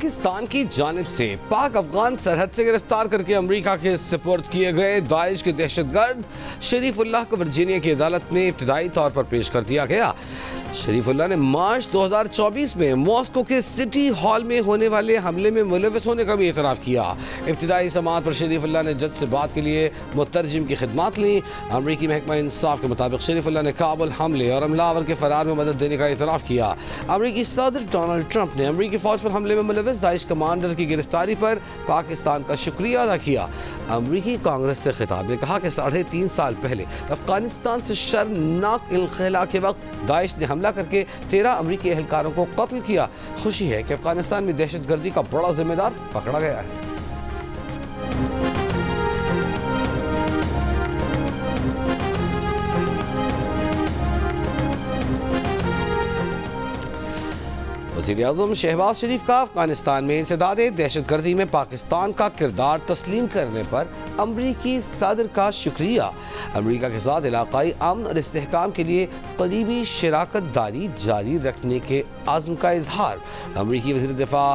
पाकिस्तान की जानिब से पाक अफगान सरहद से गिरफ्तार करके अमरीका के सुपुर्द किए गए दाइश के दहशतगर्द शरीफुल्लाह को वर्जीनिया की अदालत में इब्तिदाई तौर पर पेश कर दिया गया। शरीफुल्लाह ने मार्च 2024 में मॉस्को के सिटी हॉल में होने वाले हमले में मुलविस होने का भी एतराफ़ किया। इब्तिदाई समाअत पर शरीफुल्लाह ने जज से बात के लिए मुतरजिम की खिदमत ली। अमरीकी महकमा इंसाफ के मुताबिक शरीफुल्लाह ने काबुल हमले और हमलावर के फरार में मदद देने का एतराफ़ किया। अमरीकी सदर डोनाल्ड ट्रंप ने अमरीकी फौज पर हमले में मुलविस दाइश कमांडर की गिरफ्तारी पर पाकिस्तान का शुक्रिया अदा किया। अमरीकी कांग्रेस से खिताब में कहा कि 3.5 साल पहले अफगानिस्तान से शर्मनाक इनखला के वक्त दाइश ने हमला करके 13 अमरीकी एहलकारों को कत्ल किया। खुशी है कि अफगानिस्तान में दहशतगर्दी का बड़ा जिम्मेदार पकड़ा गया है। वज़ीर-ए-आज़म शहबाज शरीफ का अफगानिस्तान में इंसदादे दहशतगर्दी में पाकिस्तान का किरदार तस्लीम करने पर अमरीकी सदर का शुक्रिया। अमरीका के साथ इलाकाई अमन और इस्तेहकाम के लिए करीबी शराकत दारी जारी रखने के आज़म का इजहार। अमरीकी वज़ीर दिफा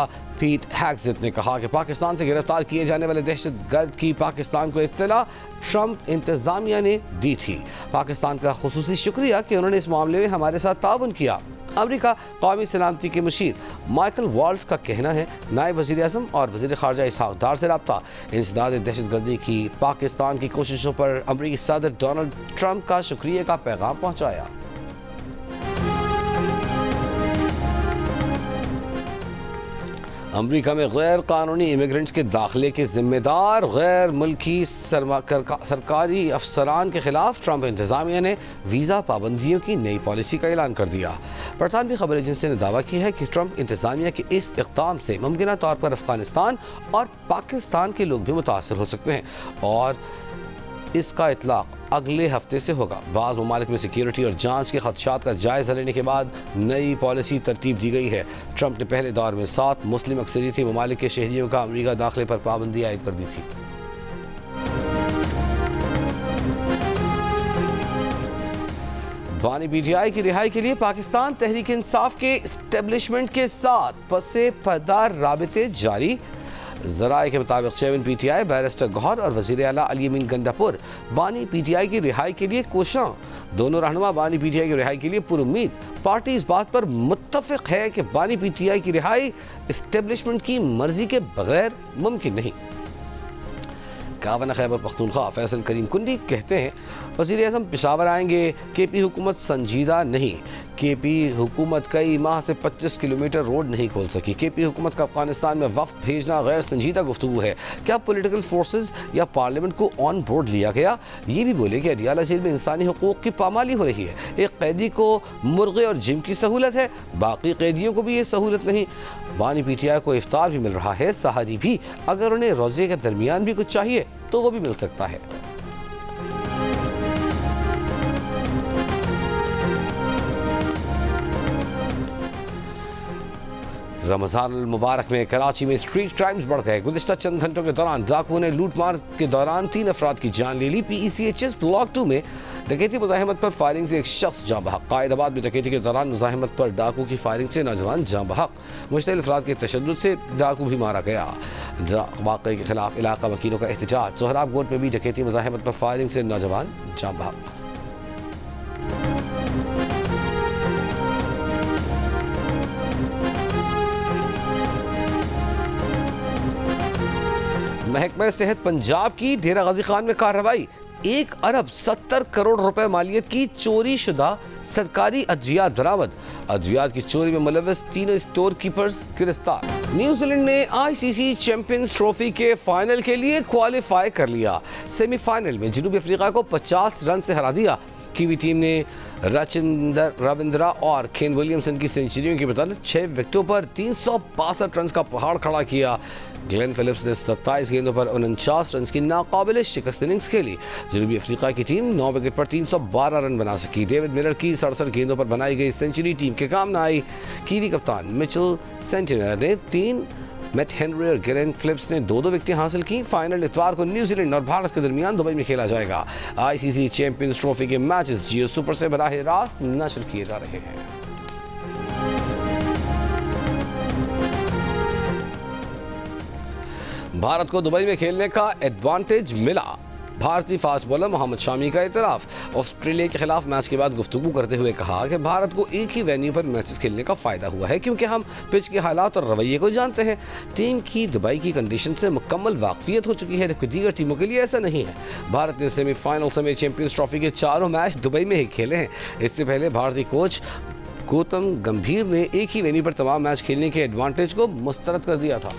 पीट हेग्सेथ ने कहा कि पाकिस्तान से गिरफ्तार किए जाने वाले दहशतगर्द की पाकिस्तान को इत्तला ट्रंप इंतजामिया ने दी थी। पाकिस्तान का खुसूसी शुक्रिया कि उन्होंने इस मामले में हमारे साथ ताउन किया। अमरीका कौमी सलामती के मुशीर माइकल वॉल्स का कहना है नायब वज़ीर आज़म और वज़ीर ख़ारजा इसहाक़ डार से रब्ता। इंसदाद दहशतगर्दी की पाकिस्तान की कोशिशों पर अमरीकी सदर डोनाल्ड ट्रंप का शुक्रिया का पैगाम पहुँचाया। अमरीका में गैर कानूनी इमिग्रेंट्स के दाखिले के जिम्मेदार गैर मुल्की सरकारी अफसरान के खिलाफ ट्रंप इंतजामिया ने वीज़ा पाबंदियों की नई पॉलिसी का ऐलान कर दिया। बरतानवी खबर एजेंसी ने दावा किया है कि ट्रंप इंतजामिया के इस इक़दाम से मुमकिन तौर पर अफगानिस्तान और पाकिस्तान के लोग भी मुतासर हो सकते हैं और इसका इतलाक़ अगले हफ्ते से होगा। बाज़ ममालिक में सिक्योरिटी और जांच के खदशात का जायज़ा लेने के बाद नई पॉलिसी तरतीब दी गई है। ट्रंप ने पहले दौर में 7 मुस्लिम अक्सरियती ममालिक के शहरियों का अमरीका दाखिले पर पाबंदी आयद कर दी थी। बानी PTI की रिहाई के लिए पाकिस्तान तहरीक इंसाफ के इस्टेब्लिशमेंट के साथ पसे पर्दा राबिते जारी। ज़राए के मुताबिक चेयरमैन PTI बैरिस्टर गौहर और वज़ीर आला अली अमीन गंडापुर बानी PTI की रिहाई के लिए कोशां। दोनों रहनुमा बानी PTI की रिहाई के लिए पुरुम्मीद। पार्टी इस बात पर मुत्तफ़िक़ है कि बानी PTI की रिहाई इस्टेब्लिशमेंट की मर्जी के बगैर मुमकिन नहीं। गवर्नर खैबर पख्तूनख्वा फैसल करीम कुंडी कहते हैं वज़ीर आज़म पेशावर आएंगे। KP हुकूमत संजीदा नहीं। KP हुकूमत कई माह से 25 किलोमीटर रोड नहीं खोल सकी। KP हुकूमत का अफगानिस्तान में वफ्द भेजना गैर संजीदा गुफ्तगू है। क्या पॉलिटिकल फोर्सेस या पार्लियामेंट को ऑन बोर्ड लिया गया? ये भी बोले कि अडियाला जेल में इंसानी हुकूक की पामाली हो रही है। एक कैदी को मुर्गे और जिम की सहूलत है, बाकी कैदियों को भी ये सहूलत नहीं। बानी PTI को इफ्तार भी मिल रहा है, सहारी भी। अगर उन्हें रोजे के दरमियान भी कुछ चाहिए तो वो भी मिल सकता है। रमज़ान मुबारक में कराची में स्ट्रीट क्राइम्स बढ़ गए। गुज़िश्ता चंद घंटों के दौरान डाकुओं ने लूटमार के दौरान 3 अफराद की जान ले ली। PECHS ब्लॉक 2 में डकैती मुज़ाहिमत पर फायरिंग से एक शख्स जाँ बहक। कायदाबाद में डकैती के दौरान मुज़ाहिमत पर डाकू की फायरिंग से नौजवान जाँ बहक। मुश्तइल अफराद के तशद्दुद से डाकू भी मारा गया। वाक़े के खिलाफ इलाका वकीलों का एहतजाज। सोहराब गोट में भी डकैती मुज़ाहिमत पर फायरिंग से नौजवान जाँ बहक। महकमा सेहत पंजाब की डेरा गाजी खान में कार्रवाई। 1 अरब 70 करोड़ रुपए मालियत की चोरी शुदा सरकारी अद्वियात बरामद। अद्वियात की चोरी में मुलविस 3 स्टोर कीपर्स गिरफ्तार। न्यूजीलैंड ने ICC चैंपियंस ट्रॉफी के फाइनल के लिए क्वालिफाई कर लिया। सेमीफाइनल में जनूबी अफ्रीका को 50 रन से हरा दिया। कीवी टीम ने रविंद्रा और केन विलियमसन की सेंचुरियों की बदौलत 6 विकेटों पर 362 रन का पहाड़ खड़ा किया। ग्लेन फिलिप्स ने 27 गेंदों पर 49 रन की नाकाबिल शिकस्त इनिंग्स खेली। जनूबी अफ्रीका की टीम 9 विकेट पर 312 रन बना सकी। डेविड मिलर की 67 गेंदों पर बनाई गई सेंचुरी टीम के काम न आई। कीवी कप्तान मिचेल सेंटिनर ने 3, मैट हेनरी और ग्लेन फिलिप्स ने 2-2 विकेटें हासिल की। फाइनल इतवार को न्यूजीलैंड और भारत के दरमियान दुबई में खेला जाएगा। ICC चैंपियंस ट्रॉफी के मैचेस जियो सुपर से बराह रास्त नशर किए जा रहे हैं। भारत को दुबई में खेलने का एडवांटेज मिला। भारतीय फास्ट बॉलर मोहम्मद शामी का इतराफ। ऑस्ट्रेलिया के खिलाफ मैच के बाद गुफ्तगू करते हुए कहा कि भारत को एक ही वेन्यू पर मैचेस खेलने का फायदा हुआ है क्योंकि हम पिच के हालात और रवैये को जानते हैं। टीम की दुबई की कंडीशन से मुकम्मल वाकफियत हो चुकी है, जबकि दीगर टीमों के लिए ऐसा नहीं है। भारत ने सेमीफाइनल समेत चैंपियंस ट्रॉफी के चारों मैच दुबई में ही खेले हैं। इससे पहले भारतीय कोच गौतम गंभीर ने एक ही वेन्यू पर तमाम मैच खेलने के एडवांटेज को मुस्तरद कर दिया था।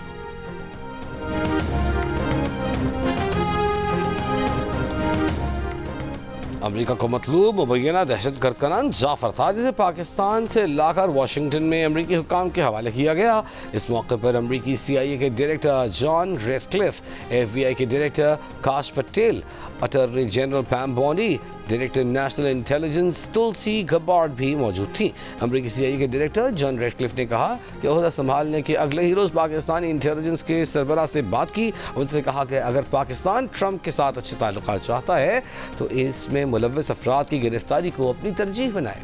अमेरिका को मतलूब मुबैना दहशतगर्द का नाम जाफर था, जिसे पाकिस्तान से लाकर वाशिंगटन में अमेरिकी हुकाम के हवाले किया गया। इस मौके पर अमेरिकी CIA के डायरेक्टर जॉन रेडक्लिफ, FBI के डायरेक्टर काश Patel, attorney general पैम बॉन्डी, director national intelligence तुलसी गबार्ड भी मौजूद थी। अमेरिकी CIA के डायरेक्टर जॉन रेडक्लिफ ने कहा कि ओहदा संभालने के अगले ही रोज़ पाकिस्तानी इंटेलिजेंस के सरबराह से बात की। उनसे कहा कि अगर पाकिस्तान ट्रंप के साथ अच्छे ताल्लुकात चाहता है तो इसमें मुलव्वस अफराद की गिरफ्तारी को अपनी तरजीह बनाए।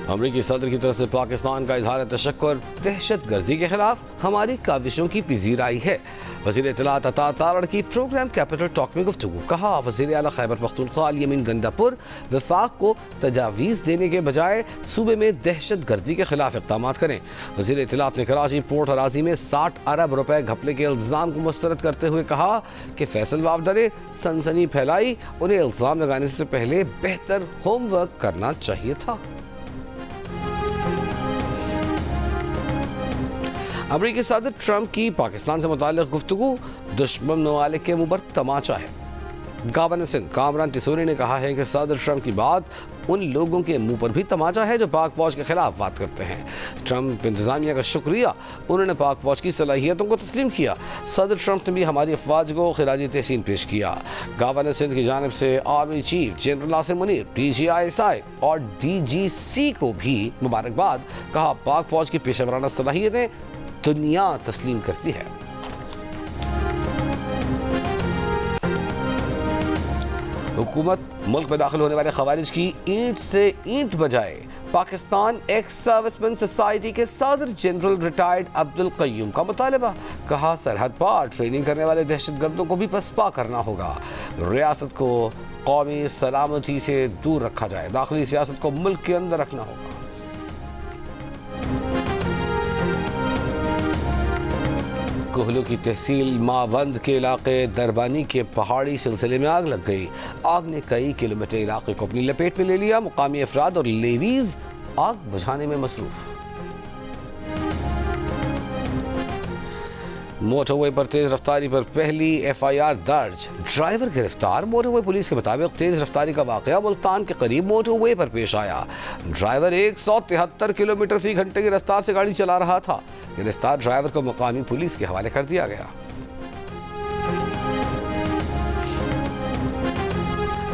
अमेरिकी सदर की तरफ से पाकिस्तान का इजहार तशक्कुर, दहशत गर्दी के खिलाफ हमारी काविशों की पजीराई है। वज़ीर इत्तलात अता तारड़ की प्रोग्राम कैपिटल टॉक में गुफ्तगू। कहा वज़ीर आला खैबर पख्तूनख्वा अल-यमीन गंडापुर वफाक को तजावीज़ देने के बजाय सूबे में दहशत गर्दी के खिलाफ इक़दाम करें। वज़ीर इत्तलात ने कराची पोर्ट अराजी में 60 अरब रुपए घपले के इल्ज़ाम को मुस्तरद करते हुए कहा कि फैसल वावडा ने सनसनी फैलाई, उन्हें इल्ज़ाम लगाने से पहले बेहतर होमवर्क करना चाहिए था। अमेरिकी सदर ट्रंप की पाकिस्तान से मुताल्लिक़ गुफ्तगू दुश्मन ममालिक के मुंह पर तमाचा है। गवर्नर सिंध कामरान टिसोरी ने कहा है कि सदर ट्रंप की बात उन लोगों के मुंह पर भी तमाचा है जो पाक फौज के खिलाफ बात करते हैं। ट्रंप इंतजामिया का शुक्रिया, उन्होंने पाक फौज की सलाहियतों को तस्लीम किया। सदर ट्रंप ने भी हमारी अफवाज को खिराजी तहसीन पेश किया। गवर्नर सिंध की जानिब से army chief general Asim Munir, DGISI और DGC को भी मुबारकबाद। कहा पाक फौज की पेशेवराना सलाहियतें दुनिया तस्लीम करती है। हुकूमत मुल्क में दाखिल होने वाले खवारिज की ईंट से ईंट बजाए। पाकिस्तान एक्स सर्विसमैन सोसाइटी के सदर जनरल रिटायर्ड अब्दुल कय्यूम का मुतालबा। कहा सरहद पार ट्रेनिंग करने वाले दहशतगर्दों को भी पसपा करना होगा। रियासत को कौमी सलामती से दूर रखा जाए, दाखिली सियासत को मुल्क के अंदर रखना होगा। कोहलू की तहसील मावंद के इलाके दरबानी के पहाड़ी सिलसिले में आग लग गई। आग ने कई किलोमीटर इलाके को अपनी लपेट में ले लिया। मुकामी अफराद और लेवीज आग बुझाने में मसरूफ। मोटरवे पर तेज रफ्तारी पर पहली FIR दर्ज, ड्राइवर गिरफ्तार। मोटरवे पुलिस के मुताबिक तेज रफ्तारी का वाकया मुल्तान के करीब मोटरवे पर पेश आया। ड्राइवर 173 किलोमीटर फी घंटे की रफ्तार से गाड़ी चला रहा था। गिरफ्तार ड्राइवर को मुकामी पुलिस के हवाले कर दिया गया।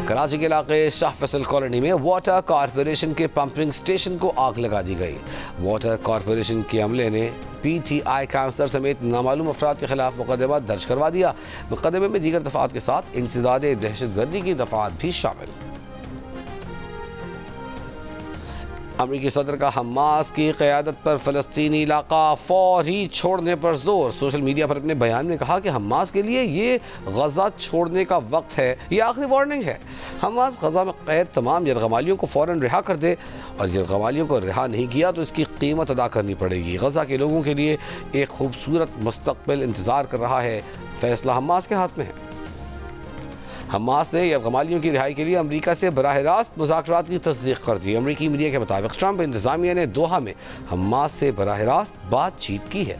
कराची के इलाके शाह फैसल कॉलोनी में वाटर कॉरपोरेशन के पंपिंग स्टेशन को आग लगा दी गई। वाटर कॉरपोरेशन के अमले ने PTI काउंसलर समेत नामालूम अफराद के खिलाफ मुकदमा दर्ज करवा दिया। मुकदमे में दीगर दफात के साथ इंसदाद दहशतगर्दी की दफात भी शामिल। अमेरिकी सदर का हमास की क़यादत पर फ़लस्तीनी इलाका फौरी छोड़ने पर जोर। सोशल मीडिया पर अपने बयान में कहा कि हमास के लिए ये गज़ा छोड़ने का वक्त है, ये आखिरी वार्निंग है। हमास गज़ा में कैद तमाम यरगमालियों को फ़ौरन रिहा कर दे और यरगमालियों को रिहा नहीं किया तो इसकी कीमत अदा करनी पड़ेगी। गज़ा के लोगों के लिए एक खूबसूरत मुस्तक़बिल इंतज़ार कर रहा है, फ़ैसला हमास के हाथ में है। हमास ने यरगमालियों की रिहाई के लिए अमेरिका से बराह रास्त मुज़ाकरात की तस्दीक कर दी। अमेरिकी मीडिया के मुताबिक ट्रंप इंतज़ामिया ने दोहा में हमास से बराह रास्त बातचीत की है।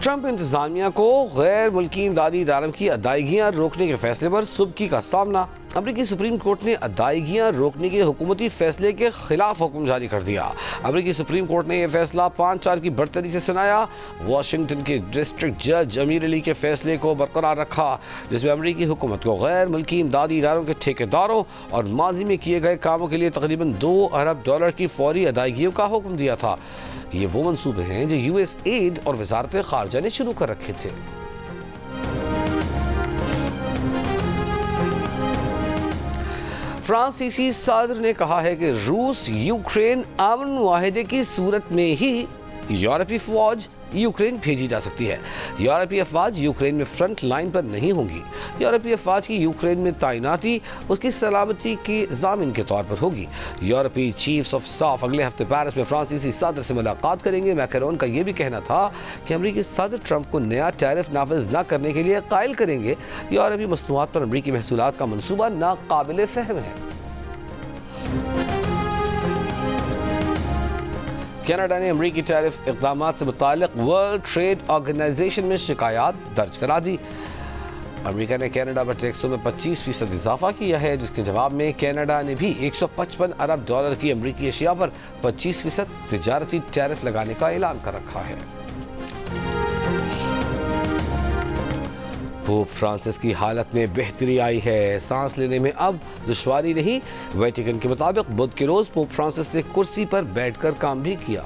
ट्रंप इंतजामिया को गैर मुल्की इमदादी इदारों की अदायगियाँ रोकने के फैसले पर सुबकी का सामना। अमेरिकी सुप्रीम कोर्ट ने अदायगियाँ रोकने के हुकूमती फैसले के खिलाफ हुक्म जारी कर दिया। अमेरिकी सुप्रीम कोर्ट ने यह फैसला 5-4 की बढ़तरी से सुनाया। वाशिंगटन के डिस्ट्रिक्ट जज अमीर अली के फैसले को बरकरार रखा, जिसमें अमेरिकी हुकूमत को गैर मुल्की इमदादी इदारों के ठेकेदारों और माजी में किए गए कामों के लिए तकरीबन $2 अरब की फौरी अदायगियों का हुक्म दिया था। ये वो मंसूबे हैं जो USAID और वजारत खारजा ने शुरू कर रखे थे। फ्रांसीसी सदर ने कहा है कि रूस यूक्रेन अमन मुआहदे की सूरत में ही यूरोपीय फौज यूक्रेन भेजी जा सकती है। यूरोपीय फौज यूक्रेन में फ्रंट लाइन पर नहीं होंगी। यूरोपीय फौज की यूक्रेन में तैनाती उसकी सलामती की ज़ामिन के तौर पर होगी। यूरोपीय चीफ्स ऑफ स्टाफ अगले हफ्ते पेरिस में फ्रांसीसी सदर से मुलाकात करेंगे। मैक्रोन का यह भी कहना था कि अमरीकी सदर ट्रंप को नया टैरिफ नाफिज न करने के लिए कायल करेंगे। यूरोपीय मसनूआत पर अमरीकी महसूलात का मनसूबा नाकाबिल फहम है। कनाडा ने अमरीकी टैरिफ इक़दाम से मुताल्लिक़ वर्ल्ड ट्रेड ऑर्गेनाइजेशन में शिकायत दर्ज करा दी। अमरीका ने कनाडा पर टैक्सों में 25% इजाफा किया है, जिसके जवाब में कनाडा ने भी $155 अरब की अमरीकी अशिया पर 25% तिजारती टैरिफ लगाने का ऐलान कर रखा है। पोप फ्रांसिस की हालत में बेहतरी आई है, सांस लेने में अब दुश्वारी नहीं। वेटिकन के मुताबिक बुध के रोज पोप फ्रांसिस ने कुर्सी पर बैठकर काम भी किया।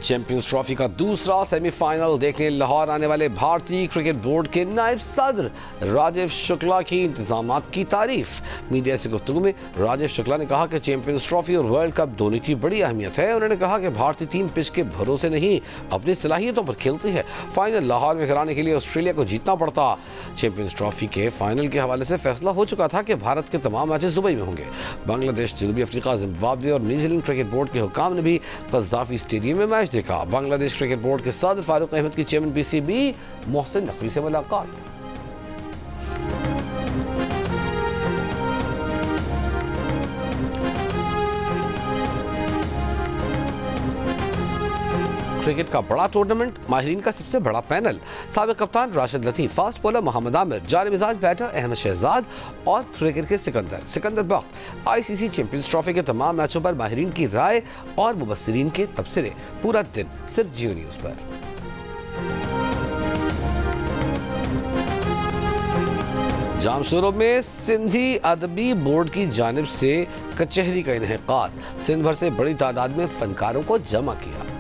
चैंपियंस ट्रॉफी का दूसरा सेमीफाइनल देखने लाहौर आने वाले भारतीय क्रिकेट बोर्ड के नायब सदर राजीव शुक्ला की इंतजामात की तारीफ। मीडिया से गुफ्तगू में राजीव शुक्ला ने कहा कि चैंपियंस ट्रॉफी और वर्ल्ड कप दोनों की बड़ी अहमियत है। उन्होंने कहा कि भारतीय टीम पिच के भरोसे नहीं अपनी सलाहियतों पर खेलती है। फाइनल लाहौर में कराने के लिए ऑस्ट्रेलिया को जीतना पड़ता। चैंपियंस ट्रॉफी के फाइनल के हवाले से फैसला हो चुका था कि भारत के तमाम मैचेस दुबई में होंगे। बांग्लादेश, जनूबी अफ्रीका, जिम्बाब्वे और न्यूजीलैंड क्रिकेट बोर्ड के हुकाम ने भी कज़ाफी स्टेडियम में मैच देखा। बांग्लादेश क्रिकेट बोर्ड के सदर फारूक अहमद की चेयरमैन पीसीबी मोहसिन नकवी से मुलाकात। क्रिकेट का बड़ा टूर्नामेंट, माहिरीन का सबसे बड़ा पैनल, साबिक कप्तान राशिद लतीफ, फास्ट बॉलर मोहम्मद आमिर, जाने मिजाज बैटर अहमद शहजाद और क्रिकेट के सिकंदर बख्त। आईसीसी चैंपियंस ट्रॉफी के तमाम मैचों पर माहिरीन की राय और मुबस्सिरीन के तबसरे पूरा दिन सिर्फ जियो न्यूज़ पर। जामशोरो में सिंधी अदबी बोर्ड की जानिब से कचहरी का इनेकाद, सिंध भर से बड़ी तादाद में फनकारों को जमा किया।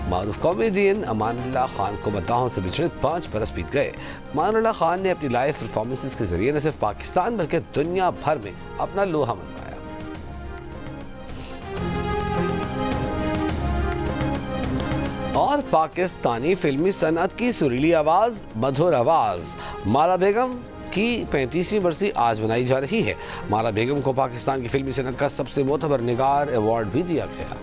मारूफ कॉमेडियन अमानुल्लाह खान को मद्दाहों से बिछड़े 5 बरस बीत गए। अमानुल्लाह खान ने अपनी लाइव परफॉर्मेंसेस के जरिए न सिर्फ पाकिस्तान बल्कि दुनिया भर में अपना लोहा मनवाया। और पाकिस्तानी फिल्मी सनअत की सुरीली आवाज, मधुर आवाज माला बेगम की 35वीं बरसी आज मनाई जा रही है। माला बेगम को पाकिस्तान की फिल्मी सनअत का सबसे मोतबर निगार अवार्ड भी दिया गया।